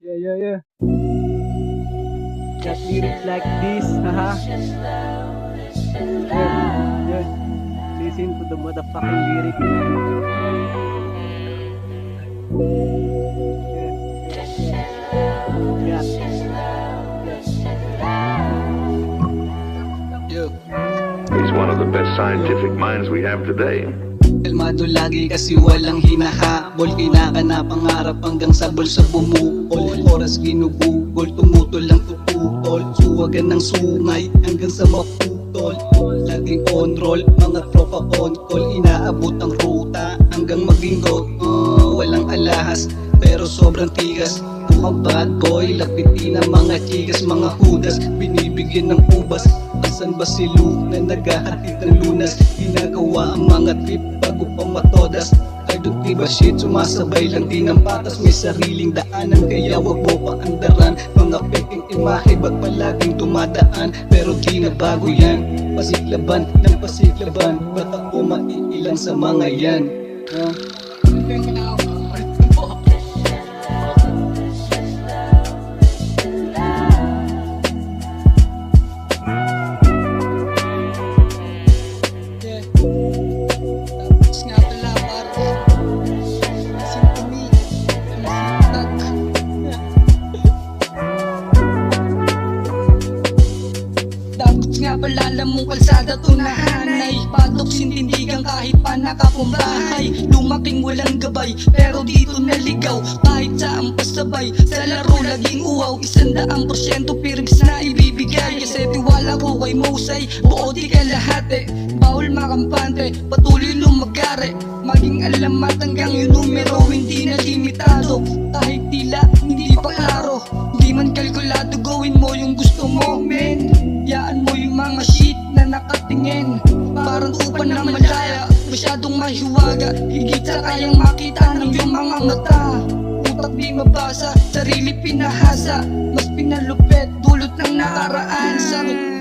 Yeah, yeah, yeah. Got lyrics like this, haha. Yeah, yeah. Listen to the motherfucking lyric, man. Yeah, Yo, He's one of the best scientific minds we have today. kalmado lagi kasi walang hinahabol. Kinakana pangarap hanggang sa bulsa bumukol. Oras ginugugol, tumutol lang tututol. Suwagan ng sungay hanggang sa maputol. Laging on roll, mga tropa on call. Inaabot ang ruta hanggang maging goat. Walang alahas pero sobrang tigas. Mukhang bad boy, lapitin ang mga chigas, mga hudas. Binibigyan ng ubas. Asan ba si Luke na naghahatid ng lunas? Ginagawa ang mga trip bago pa matodas. I don't give a shit, sumasabay lang din ang patas. May sariling daanan kaya wag mo pa andaran. Mga peking imahe ba't palaging tumadaan? Pero di na bago yan, pasiklaban ng pasiklaban. Ba't ako maiilan sa mga yan? Tapos nga pala pare, listen to me, masitag. Dapat nga pala alam mong kalsada to na hanay. Patok sintindigan kahit pa nakakumbahay. Lumaking walang gabay pero dito naligaw. Kahit saan pasabay sa laro laging uwaw. 100% pirms na ibibigay. Kasi tiwala ko kay Mosay, buo di kalahati. Bawal makampante, patuloy lumagari. Maging alamat hanggang yung numero hindi na limitado. Kahit tila hindi pa klaro, hindi man kalkulado, gawin mo yung gusto mo, men. Yaan mo yung mga shit na nakatingin, parang upan na malaya, masyadong mahiwaga. Higit sa kayang makita ng iyong mga mata. Utak di mabasa, sarili pinahasa, mas pinalupet dulot ng nakaraan. Sakit